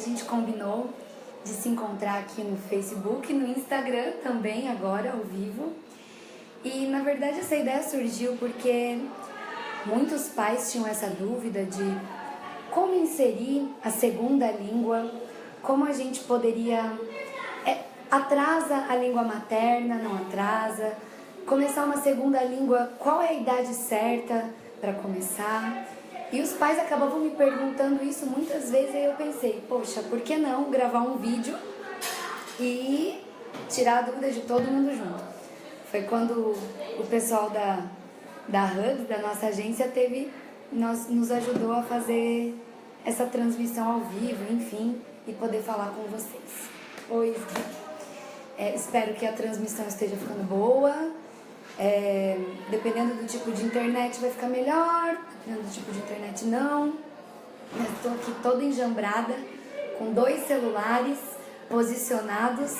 gente combinou de se encontrar aqui no Facebook, no Instagram também, agora, ao vivo. E, na verdade, essa ideia surgiu porque muitos pais tinham essa dúvida de como inserir a segunda língua, como a gente poderia... atrasa a língua materna, não atrasa? Começar uma segunda língua, qual é a idade certa para começar? E os pais acabavam me perguntando isso muitas vezes, e eu pensei, poxa, por que não gravar um vídeo e tirar a dúvida de todo mundo junto? Foi quando o pessoal da Hugs, da nossa agência, nos ajudou a fazer essa transmissão ao vivo, enfim, e poder falar com vocês. Oi, espero que a transmissão esteja ficando boa. Dependendo do tipo de internet vai ficar melhor, dependendo do tipo de internet não. Estou aqui toda enjambrada, com 2 celulares posicionados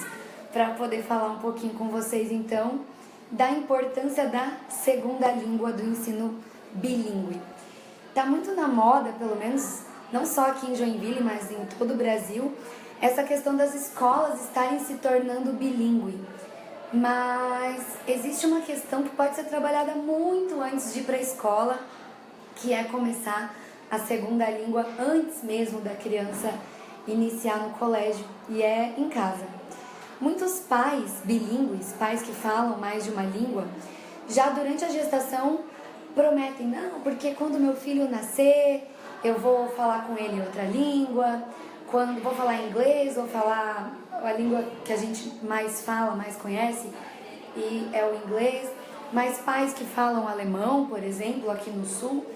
para poder falar um pouquinho com vocês então da importância da segunda língua do ensino bilíngue. Está muito na moda, pelo menos não só aqui em Joinville, mas em todo o Brasil, essa questão das escolas estarem se tornando bilíngue. Mas existe uma questão que pode ser trabalhada muito antes de ir para a escola, que é começar a segunda língua antes mesmo da criança iniciar no colégio, e é em casa. Muitos pais bilíngues, pais que falam mais de uma língua, já durante a gestação prometem, não, porque quando meu filho nascer, eu vou falar com ele outra língua, quando vou falar inglês, vou falar a língua que a gente mais fala, mais conhece, e é o inglês. Mas pais que falam alemão, por exemplo, aqui no sul,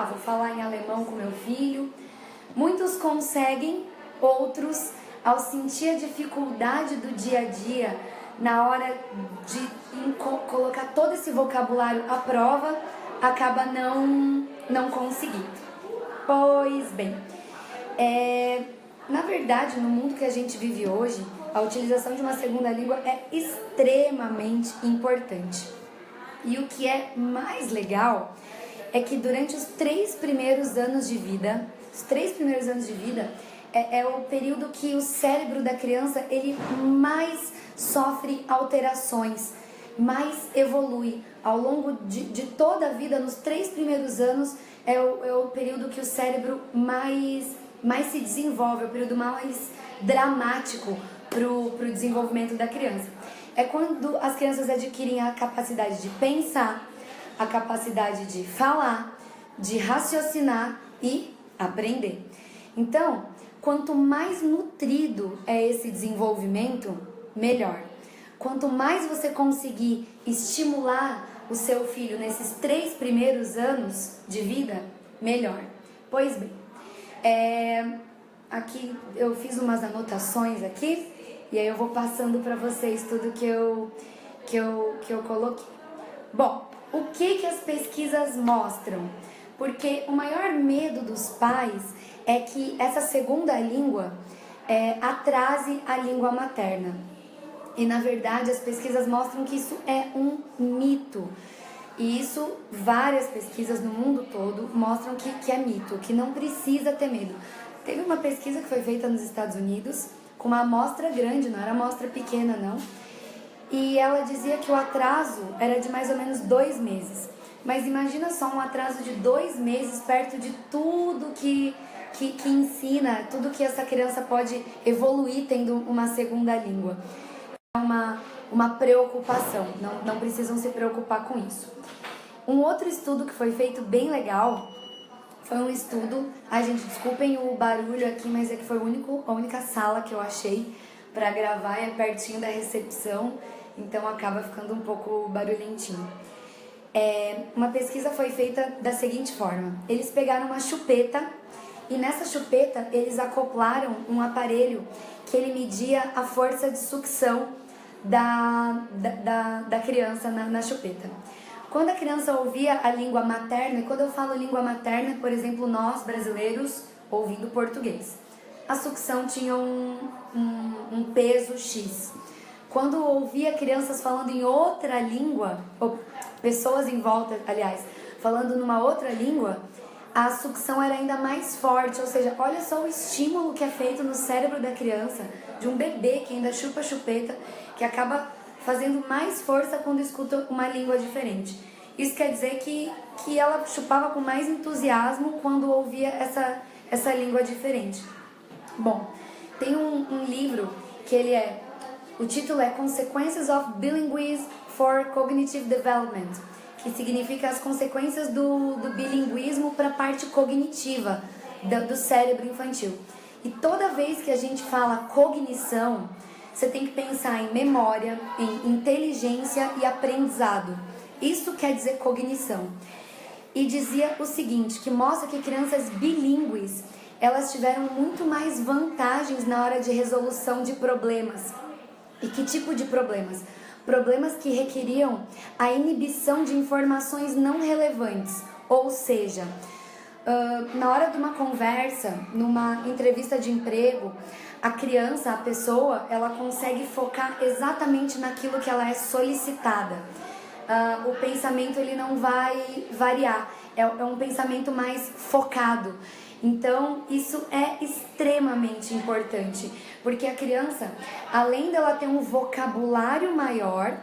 vou falar em alemão com meu filho. Muitos conseguem, outros, ao sentir a dificuldade do dia a dia, na hora de colocar todo esse vocabulário à prova, acaba não conseguindo. Pois bem, na verdade, no mundo que a gente vive hoje, a utilização de uma segunda língua é extremamente importante. E o que é mais legal é que durante os 3 primeiros anos de vida, é o período que o cérebro da criança ele mais sofre alterações, mais evolui. Ao longo de toda a vida, nos 3 primeiros anos, é o período que o cérebro mais se desenvolve, é o período mais dramático para o desenvolvimento da criança. É quando as crianças adquirem a capacidade de pensar, a capacidade de falar, de raciocinar e aprender. Então, quanto mais nutrido é esse desenvolvimento, melhor. Quanto mais você conseguir estimular o seu filho nesses 3 primeiros anos de vida, melhor. Pois bem, aqui eu fiz umas anotações aqui e aí eu vou passando para vocês tudo que eu coloquei. Bom, o que as pesquisas mostram? Porque o maior medo dos pais é que essa segunda língua atrase a língua materna. E na verdade as pesquisas mostram que isso é um mito. E isso, várias pesquisas no mundo todo mostram que é mito, que não precisa ter medo. Teve uma pesquisa que foi feita nos Estados Unidos, com uma amostra grande, não era amostra pequena não, e ela dizia que o atraso era de mais ou menos 2 meses. Mas imagina só um atraso de 2 meses perto de tudo que ensina, tudo que essa criança pode evoluir tendo uma segunda língua. É uma preocupação, não precisam se preocupar com isso. Um outro estudo que foi feito bem legal, foi um estudo, gente, desculpem o barulho aqui, mas é que foi a única sala que eu achei para gravar, é pertinho da recepção, então acaba ficando um pouco barulhentinho. Uma pesquisa foi feita da seguinte forma, eles pegaram uma chupeta e nessa chupeta eles acoplaram um aparelho que ele media a força de sucção da criança na chupeta. Quando a criança ouvia a língua materna, e quando eu falo língua materna, por exemplo, nós brasileiros ouvindo português, a sucção tinha um peso X. Quando ouvia crianças falando em outra língua, ou pessoas em volta, aliás, falando numa outra língua, a sucção era ainda mais forte, ou seja, olha só o estímulo que é feito no cérebro da criança, de um bebê que ainda chupa chupeta, que acaba fazendo mais força quando escuta uma língua diferente. Isso quer dizer que ela chupava com mais entusiasmo quando ouvia essa língua diferente. Bom, tem um livro que o título é Consequences of Bilingualism for Cognitive Development, que significa as consequências do bilinguismo para a parte cognitiva do cérebro infantil. E toda vez que a gente fala cognição, você tem que pensar em memória, em inteligência e aprendizado. Isso quer dizer cognição. E dizia o seguinte, que mostra que crianças bilíngues, elas tiveram muito mais vantagens na hora de resolução de problemas. E que tipo de problemas? Problemas que requeriam a inibição de informações não relevantes. Ou seja, na hora de uma conversa, numa entrevista de emprego, a criança, a pessoa, ela consegue focar exatamente naquilo que ela é solicitada. O pensamento ele não vai variar, é um pensamento mais focado. Então isso é extremamente importante, porque a criança, além dela ter um vocabulário maior,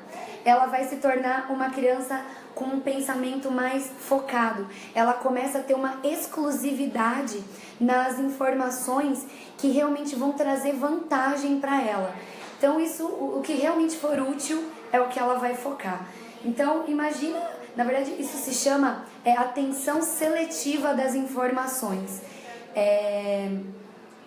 ela vai se tornar uma criança com um pensamento mais focado. Ela começa a ter uma exclusividade nas informações que realmente vão trazer vantagem para ela. Então isso, o que realmente for útil é o que ela vai focar. Então imagina, na verdade isso se chama atenção seletiva das informações.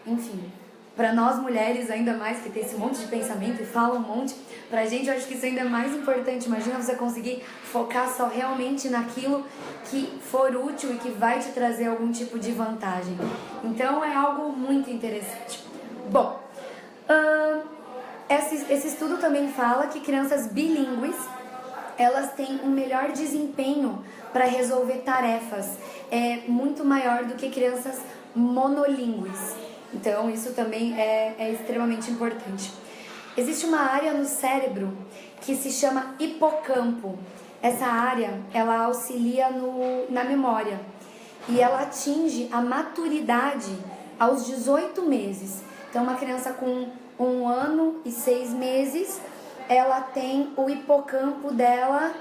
Enfim, para nós mulheres ainda mais, que tem esse monte de pensamento e fala um monte, pra gente eu acho que isso ainda é mais importante. Imagina você conseguir focar só realmente naquilo que for útil e que vai te trazer algum tipo de vantagem. Então é algo muito interessante. Bom, esse estudo também fala que crianças bilíngues, elas têm um melhor desempenho para resolver tarefas, muito maior do que crianças monolíngues. Então isso também é extremamente importante. Existe uma área no cérebro que se chama hipocampo. Essa área, ela auxilia na memória e ela atinge a maturidade aos 18 meses. Então uma criança com 1 ano e 6 meses, ela tem o hipocampo dela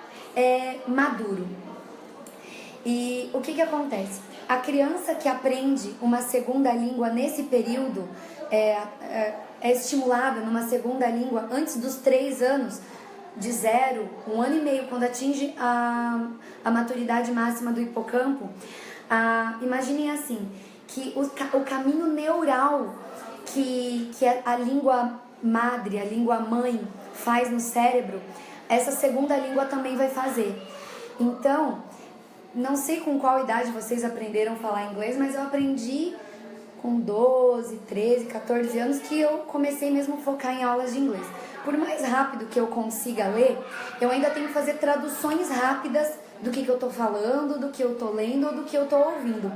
maduro. E o que acontece? A criança que aprende uma segunda língua nesse período é estimulada numa segunda língua antes dos 3 anos, de 0, 1 ano e meio, quando atinge a maturidade máxima do hipocampo. Imaginem assim, que o caminho neural que a língua madre, a língua mãe faz no cérebro, essa segunda língua também vai fazer. Então, não sei com qual idade vocês aprenderam a falar inglês, mas eu aprendi com 12, 13, 14 anos que eu comecei mesmo a focar em aulas de inglês. Por mais rápido que eu consiga ler, eu ainda tenho que fazer traduções rápidas do que eu tô falando, do que eu tô lendo ou do que eu tô ouvindo.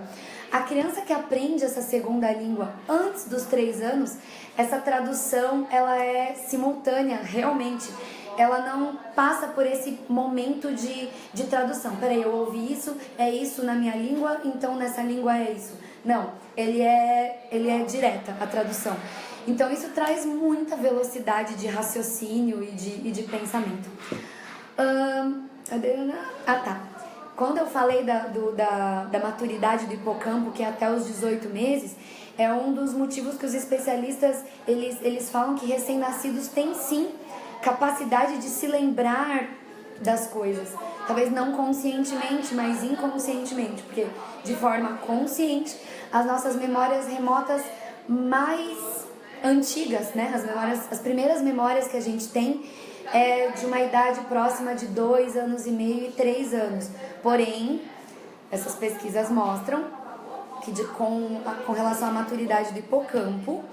A criança que aprende essa segunda língua antes dos 3 anos, essa tradução ela é simultânea, realmente. Ela não passa por esse momento de tradução. Peraí, eu ouvi isso, é isso na minha língua, então nessa língua é isso. Não, ele é direta a tradução. Então isso traz muita velocidade de raciocínio e de pensamento. Tá. Quando eu falei da maturidade do hipocampo, que é até os 18 meses, é um dos motivos que os especialistas eles falam que recém-nascidos têm sim capacidade de se lembrar das coisas. Talvez não conscientemente, mas inconscientemente, porque de forma consciente, as nossas memórias remotas mais antigas, né? As primeiras memórias que a gente tem é de uma idade próxima de 2 anos e meio e 3 anos. Porém, essas pesquisas mostram que com relação à maturidade do hipocampo,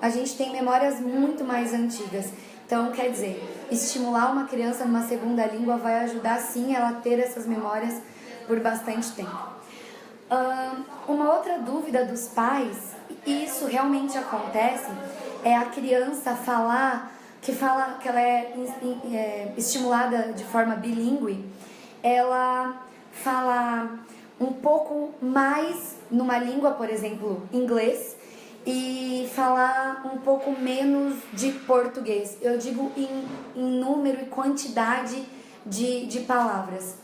a gente tem memórias muito mais antigas. Então, quer dizer, estimular uma criança numa segunda língua vai ajudar sim ela a ter essas memórias por bastante tempo. Uma outra dúvida dos pais, e isso realmente acontece, é a criança falar que ela é estimulada de forma bilíngue, ela fala um pouco mais numa língua, por exemplo, inglês, e falar um pouco menos de português. Eu digo em número e quantidade de palavras.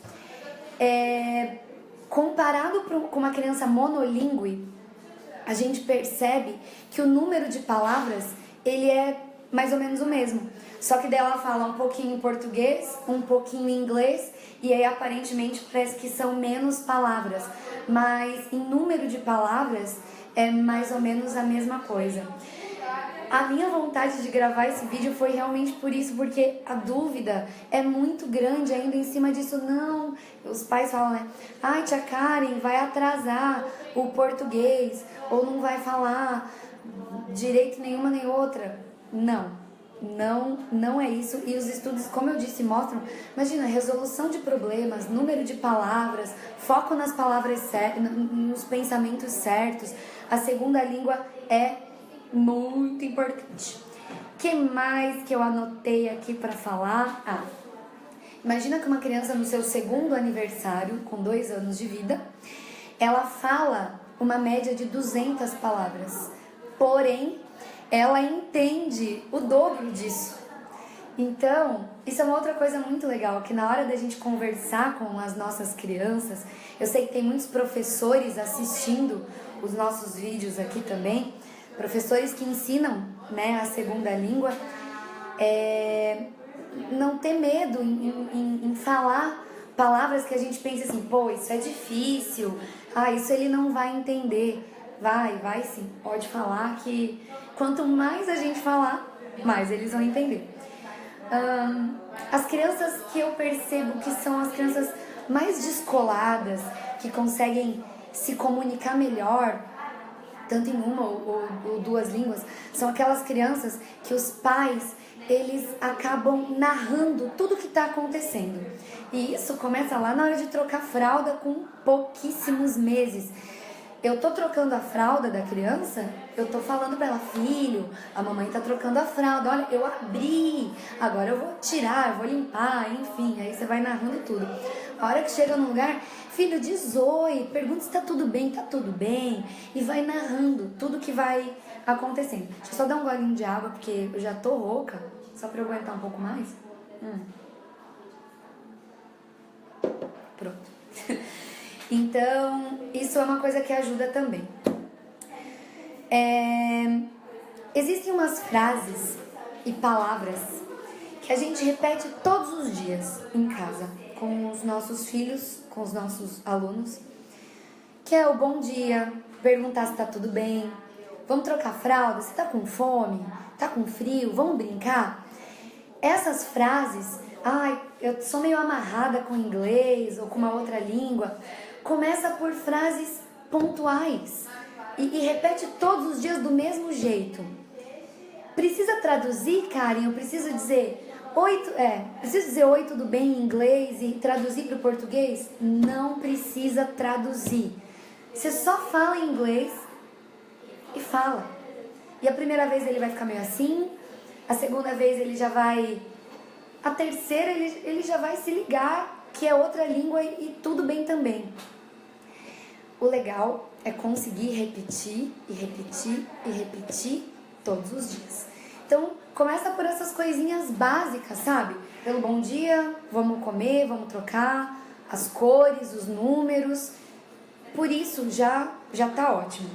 Comparado com uma criança monolíngue, a gente percebe que o número de palavras, ele é mais ou menos o mesmo. Só que dela fala um pouquinho em português, um pouquinho em inglês, e aí aparentemente parece que são menos palavras. Mas em número de palavras é mais ou menos a mesma coisa. A minha vontade de gravar esse vídeo foi realmente por isso, porque a dúvida é muito grande ainda em cima disso. Não, os pais falam, né? Ai, tia Karen, vai atrasar o português, ou não vai falar direito nenhuma nem outra. Não é isso. E os estudos, como eu disse, mostram, imagina, resolução de problemas, número de palavras, foco nas palavras certas, nos pensamentos certos. A segunda língua é muito importante. O que mais que eu anotei aqui para falar? Imagina que uma criança no seu segundo aniversário, com 2 anos de vida, ela fala uma média de 200 palavras. Porém, ela entende o dobro disso. Então, isso é uma outra coisa muito legal, que na hora da gente conversar com as nossas crianças, eu sei que tem muitos professores assistindo os nossos vídeos aqui também, professores que ensinam, né, a segunda língua, não ter medo em falar palavras que a gente pensa assim, pô, isso é difícil, isso ele não vai entender. Vai sim, pode falar que quanto mais a gente falar, mais eles vão entender. As crianças que eu percebo que são as crianças mais descoladas, que conseguem se comunicar melhor, tanto em uma ou 2 línguas, são aquelas crianças que os pais, eles acabam narrando tudo o que está acontecendo. E isso começa lá na hora de trocar fralda com pouquíssimos meses. Eu tô trocando a fralda da criança, eu tô falando pra ela, filho, a mamãe tá trocando a fralda, olha, eu abri, agora eu vou tirar, eu vou limpar, enfim, aí você vai narrando tudo. A hora que chega num lugar, filho, diz oi, pergunta se tá tudo bem, e vai narrando tudo que vai acontecendo. Deixa eu só dar um golinho de água, porque eu já tô rouca, só pra eu aguentar um pouco mais. Pronto. Então, isso é uma coisa que ajuda também. Existem umas frases e palavras que a gente repete todos os dias em casa, com os nossos filhos, com os nossos alunos, que é o bom dia, perguntar se tá tudo bem, vamos trocar fralda, você tá com fome, tá com frio, vamos brincar? Essas frases, eu sou meio amarrada com inglês ou com uma outra língua, começa por frases pontuais e repete todos os dias do mesmo jeito. Precisa traduzir, Karen? Eu preciso dizer oi, tudo bem em inglês e traduzir para o português? Não precisa traduzir. Você só fala em inglês e fala. E a primeira vez ele vai ficar meio assim, a segunda vez ele já vai... A terceira ele já vai se ligar que é outra língua e tudo bem também. O legal é conseguir repetir e repetir e repetir todos os dias. Então, começa por essas coisinhas básicas, sabe? Pelo bom dia, vamos comer, vamos trocar, as cores, os números. Por isso, já tá ótimo.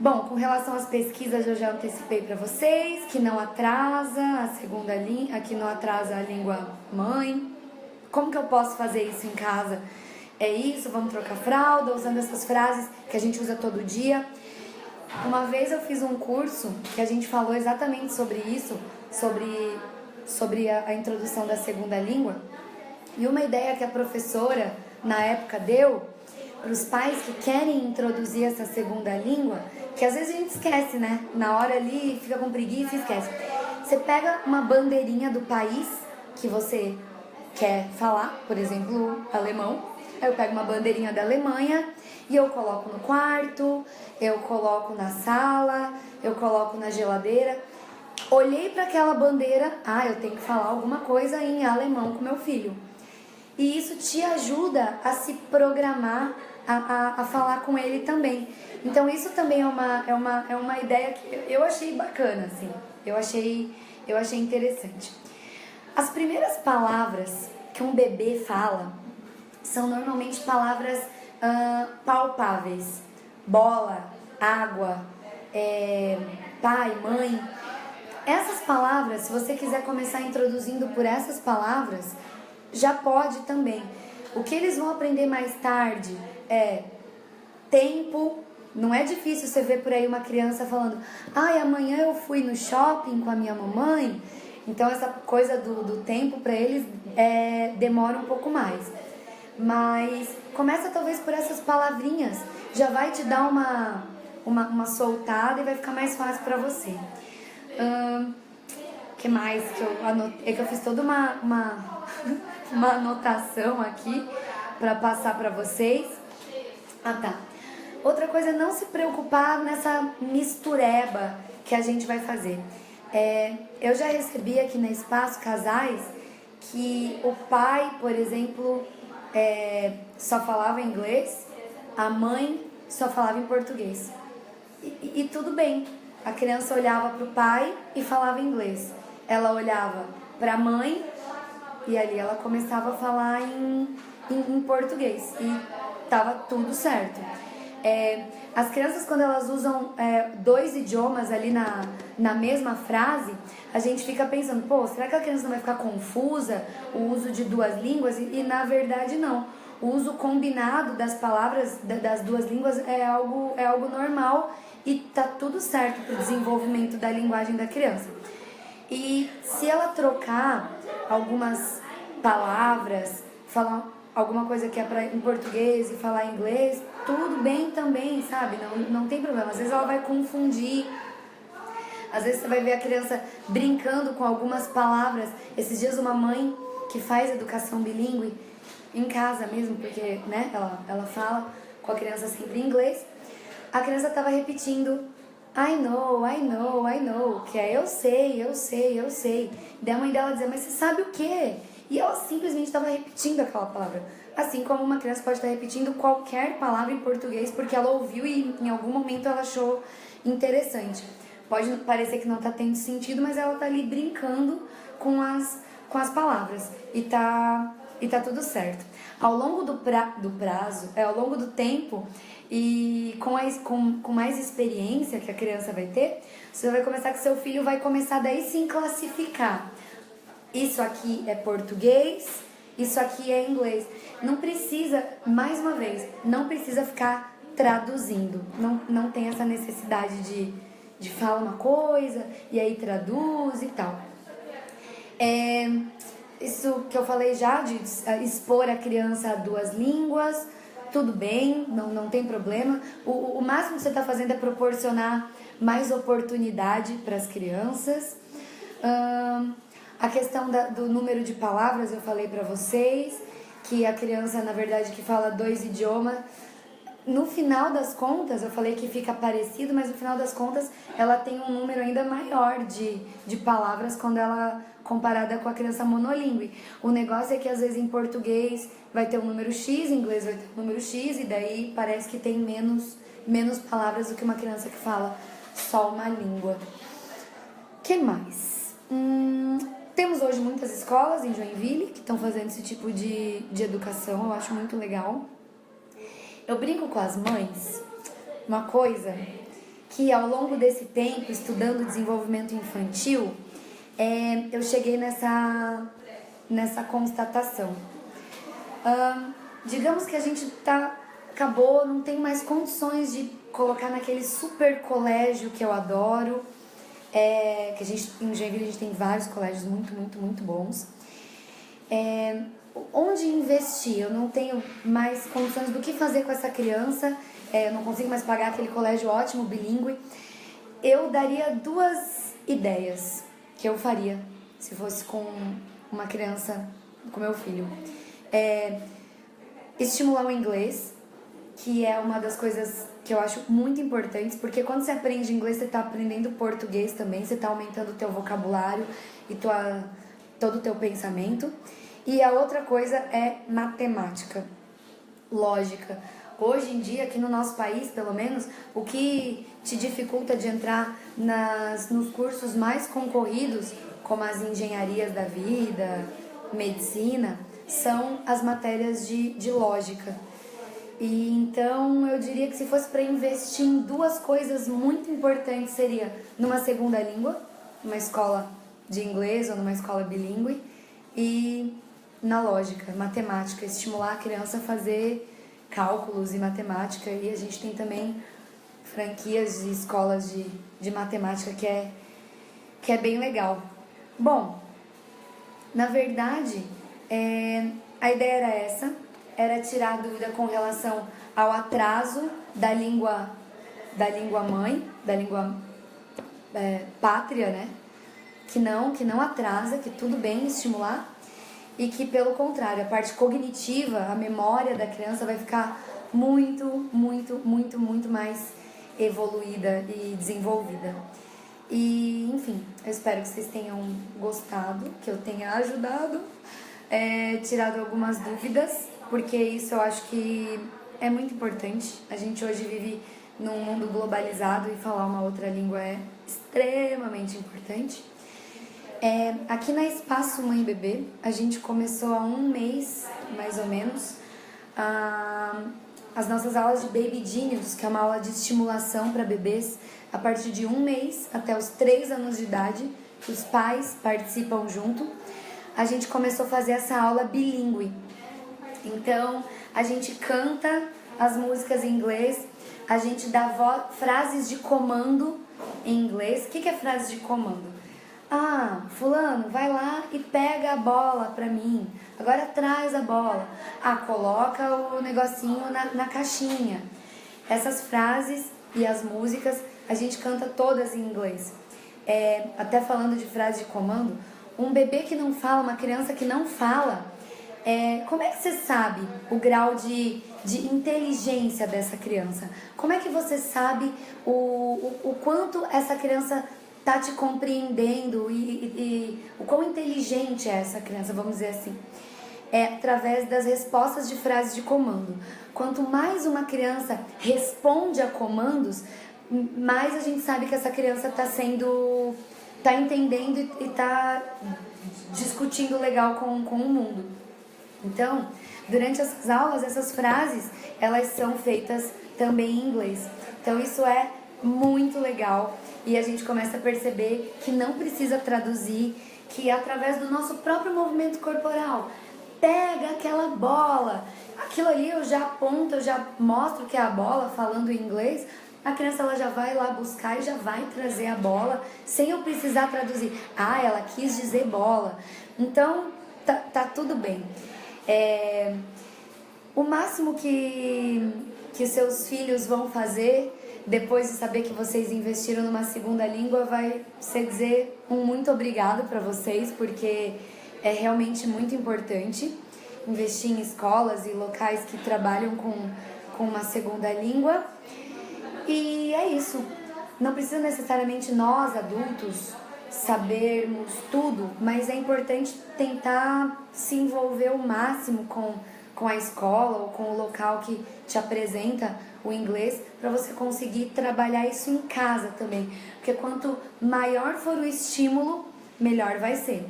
Bom, com relação às pesquisas, eu já antecipei para vocês que não atrasa a segunda língua, que não atrasa a língua mãe. Como que eu posso fazer isso em casa? É isso, vamos trocar fralda, usando essas frases que a gente usa todo dia. Uma vez eu fiz um curso que a gente falou exatamente sobre isso, sobre a introdução da segunda língua. E uma ideia que a professora, na época, deu para os pais que querem introduzir essa segunda língua, que às vezes a gente esquece, né? Na hora ali, fica com preguiça e esquece. Você pega uma bandeirinha do país que você quer falar, por exemplo, alemão. Aí eu pego uma bandeirinha da Alemanha e eu coloco no quarto, eu coloco na sala, eu coloco na geladeira. Olhei para aquela bandeira, eu tenho que falar alguma coisa em alemão com meu filho. e isso te ajuda a se programar a falar com ele também. Então isso também é uma ideia que eu achei bacana, assim. Eu achei interessante. As primeiras palavras que um bebê fala são normalmente palavras palpáveis. Bola, água, pai, mãe. Essas palavras, se você quiser começar introduzindo por essas palavras, já pode também. O que eles vão aprender mais tarde é tempo. Não é difícil você ver por aí uma criança falando: ai, amanhã eu fui no shopping com a minha mamãe. Então essa coisa do tempo para eles demora um pouco mais. Mas começa talvez por essas palavrinhas. Já vai te dar uma soltada e vai ficar mais fácil para você. Que mais que eu anotei? É que eu fiz toda uma anotação aqui para passar para vocês. Tá. Outra coisa é não se preocupar nessa mistureba que a gente vai fazer. Eu já recebi aqui na Espaço casais que o pai, por exemplo, só falava inglês, a mãe só falava em português. E tudo bem. A criança olhava para o pai e falava inglês. Ela olhava para a mãe e ali ela começava a falar em português. E estava tudo certo. As crianças, quando elas usam 2 idiomas ali na mesma frase, a gente fica pensando, pô, será que a criança não vai ficar confusa o uso de 2 línguas? E na verdade não. O uso combinado das palavras das 2 línguas é algo normal e tá tudo certo para o desenvolvimento da linguagem da criança. E se ela trocar algumas palavras, falar alguma coisa que é em português e falar em inglês, tudo bem também, sabe? Não tem problema. Às vezes ela vai confundir. Às vezes você vai ver a criança brincando com algumas palavras. Esses dias uma mãe que faz educação bilíngue em casa mesmo, porque né, ela fala com a criança sempre em inglês. A criança estava repetindo I know, I know, I know, que é eu sei, eu sei, eu sei. Daí a mãe dela dizia, mas você sabe o quê? E ela simplesmente estava repetindo aquela palavra. Assim como uma criança pode estar repetindo qualquer palavra em português porque ela ouviu e em algum momento ela achou interessante. Pode parecer que não está tendo sentido, mas ela está ali brincando com as palavras. E tá tudo certo. Ao longo do prazo, ao longo do tempo e com mais experiência que a criança vai ter, você vai começar que seu filho vai começar daí sim classificar. Isso aqui é português, isso aqui é inglês. Não precisa, mais uma vez, não precisa ficar traduzindo. Não tem essa necessidade de falar uma coisa e aí traduz e tal. Isso que eu falei já, de expor a criança a 2 línguas, tudo bem, não tem problema. O máximo que você está fazendo é proporcionar mais oportunidade para as crianças. A questão do número de palavras, eu falei para vocês, que a criança, na verdade, que fala 2 idiomas, no final das contas, eu falei que fica parecido, mas no final das contas, ela tem um número ainda maior de palavras quando ela comparada com a criança monolíngue. O negócio é que, às vezes, em português vai ter um número X, em inglês vai ter um número X, e daí parece que tem menos palavras do que uma criança que fala só uma língua. O que mais? Temos hoje muitas escolas em Joinville que estão fazendo esse tipo de educação, eu acho muito legal. Eu brinco com as mães, uma coisa que ao longo desse tempo, estudando desenvolvimento infantil, eu cheguei nessa constatação. Digamos que a gente acabou, não tem mais condições de colocar naquele super colégio que eu adoro, que em Joinville a gente tem vários colégios muito, muito, muito bons. Onde investir? Eu não tenho mais condições do que fazer com essa criança, eu não consigo mais pagar aquele colégio ótimo, bilíngue. Eu daria 2 ideias que eu faria se fosse com uma criança, com meu filho. Estimular o inglês, que é uma das coisas que eu acho muito importantes, porque quando você aprende inglês, você está aprendendo português também, você está aumentando o teu vocabulário e todo o teu pensamento. E a outra coisa é matemática, lógica. Hoje em dia, aqui no nosso país, pelo menos, o que te dificulta de entrar nos cursos mais concorridos, como as engenharias da vida, medicina, são as matérias de lógica. E então eu diria que se fosse para investir em duas coisas muito importantes, seria numa segunda língua, numa escola de inglês ou numa escola bilíngue, e na lógica, matemática, estimular a criança a fazer cálculos e matemática. E a gente tem também franquias de escolas de matemática que é bem legal. Bom, na verdade, a ideia era essa, era tirar a dúvida com relação ao atraso da língua mãe, da língua pátria, né? Que não atrasa, que tudo bem estimular, e que, pelo contrário, a parte cognitiva, a memória da criança vai ficar muito, muito, muito, muito mais evoluída e desenvolvida. E, enfim, eu espero que vocês tenham gostado, que eu tenha ajudado, tirado algumas dúvidas, porque isso eu acho que é muito importante. A gente hoje vive num mundo globalizado e falar uma outra língua é extremamente importante. Aqui na Espaço Mãe Bebê, a gente começou há um mês, mais ou menos, as nossas aulas de Baby Genius, que é uma aula de estimulação para bebês a partir de 1 mês até os 3 anos de idade, que os pais participam junto. A gente começou a fazer essa aula bilíngue. Então, a gente canta as músicas em inglês, a gente dá frases de comando em inglês. O que é frase de comando? Ah, fulano, vai lá e pega a bola pra mim. Agora traz a bola. Ah, coloca o negocinho na caixinha. Essas frases e as músicas a gente canta todas em inglês. Até falando de frase de comando, um bebê que não fala, uma criança que não fala, como é que você sabe o grau de inteligência dessa criança? Como é que você sabe o quanto essa criança tá te compreendendo e o quão inteligente é essa criança, vamos dizer assim? Através das respostas de frases de comando. Quanto mais uma criança responde a comandos, mais a gente sabe que essa criança tá entendendo e tá discutindo legal com o mundo. Então, durante essas aulas, essas frases, elas são feitas também em inglês. Então, isso é muito legal. E a gente começa a perceber que não precisa traduzir, que através do nosso próprio movimento corporal, pega aquela bola, aquilo ali eu já aponto, eu já mostro que é a bola, falando em inglês, a criança ela já vai lá buscar e já vai trazer a bola, sem eu precisar traduzir. Ah, ela quis dizer bola. Então, tá tudo bem. O máximo que seus filhos vão fazer depois de saber que vocês investiram numa segunda língua vai ser dizer um muito obrigado para vocês, porque é realmente muito importante investir em escolas e locais que trabalham com uma segunda língua. E é isso. Não precisa necessariamente nós, adultos, sabermos tudo, mas é importante tentar se envolver o máximo com a escola ou com o local que te apresenta o inglês, para você conseguir trabalhar isso em casa também. Porque quanto maior for o estímulo, melhor vai ser.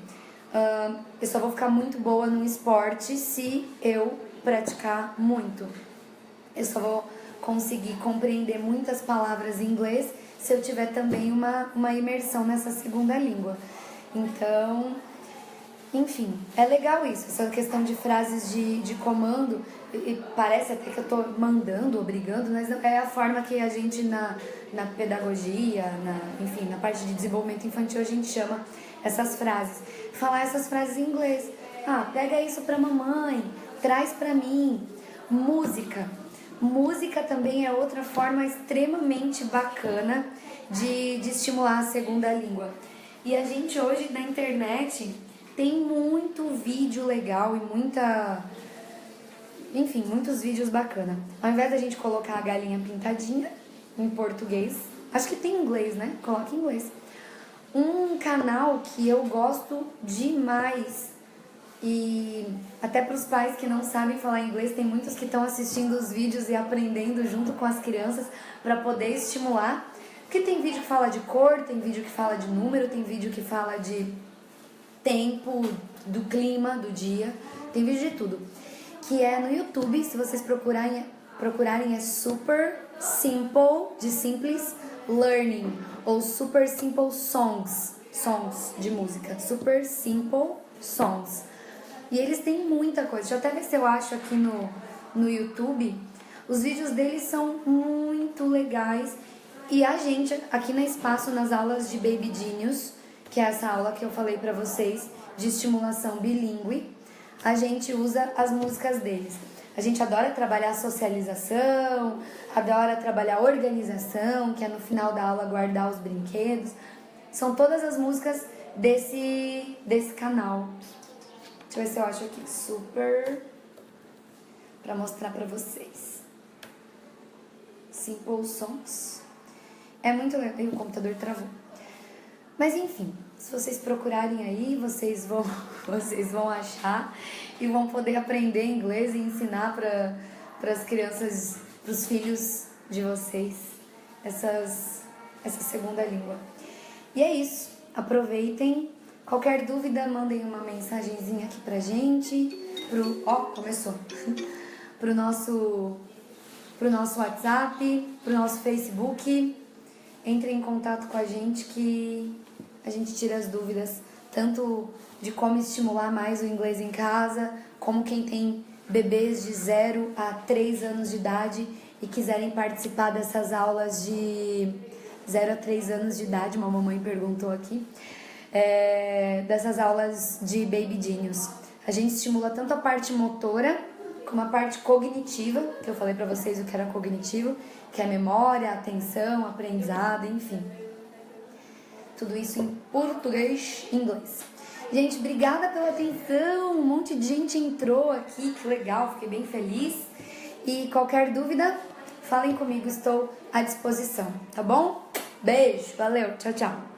Eu só vou ficar muito boa no esporte se eu praticar muito. Eu só vou conseguir compreender muitas palavras em inglês se eu tiver também uma imersão nessa segunda língua. Então, enfim, é legal isso, essa questão de frases de comando, e parece até que eu estou mandando, obrigando, mas não, é a forma que a gente na pedagogia, enfim, na parte de desenvolvimento infantil a gente chama essas frases. Falar essas frases em inglês. Ah, pega isso pra mamãe, traz pra mim. Música. Música também é outra forma extremamente bacana de estimular a segunda língua. E a gente hoje na internet tem muito vídeo legal e muitos vídeos bacanas. Ao invés da gente colocar a galinha pintadinha em português, acho que tem em inglês, né? Coloca em inglês. Um canal que eu gosto demais E até para os pais que não sabem falar inglês, tem muitos que estão assistindo os vídeos e aprendendo junto com as crianças para poder estimular. Porque tem vídeo que fala de cor, tem vídeo que fala de número, tem vídeo que fala de tempo, do clima, do dia, tem vídeo de tudo. Que é no YouTube, se vocês procurarem é Super Simple, de simples, Learning, ou Super Simple Songs de música, Super Simple Songs. E eles têm muita coisa, deixa eu até ver se eu acho aqui no YouTube. Os vídeos deles são muito legais. E a gente, aqui na Espaço, nas aulas de Baby Genius, que é essa aula que eu falei pra vocês, de estimulação bilíngue, a gente usa as músicas deles. A gente adora trabalhar socialização, adora trabalhar organização, que é no final da aula guardar os brinquedos. São todas as músicas desse canal. Deixa eu ver se eu acho aqui super pra mostrar pra vocês. Simple Songs. É muito legal. E o computador travou. Mas enfim, se vocês procurarem aí, vocês vão achar e vão poder aprender inglês e ensinar para as crianças, para os filhos de vocês, essa segunda língua. E é isso. Aproveitem. Qualquer dúvida, mandem uma mensagenzinha aqui pra gente. Começou. pro nosso WhatsApp, pro nosso Facebook. Entrem em contato com a gente que a gente tira as dúvidas, tanto de como estimular mais o inglês em casa, como quem tem bebês de 0 a 3 anos de idade e quiserem participar dessas aulas de 0 a 3 anos de idade, uma mamãe perguntou aqui, dessas aulas de Baby Genius. A gente estimula tanto a parte motora como a parte cognitiva, que eu falei pra vocês o que era cognitivo, que é memória, atenção, aprendizado, enfim. Tudo isso em português e inglês. Gente, obrigada pela atenção. Um monte de gente entrou aqui, que legal, fiquei bem feliz. E qualquer dúvida, falem comigo, estou à disposição, tá bom? Beijo, valeu, tchau, tchau.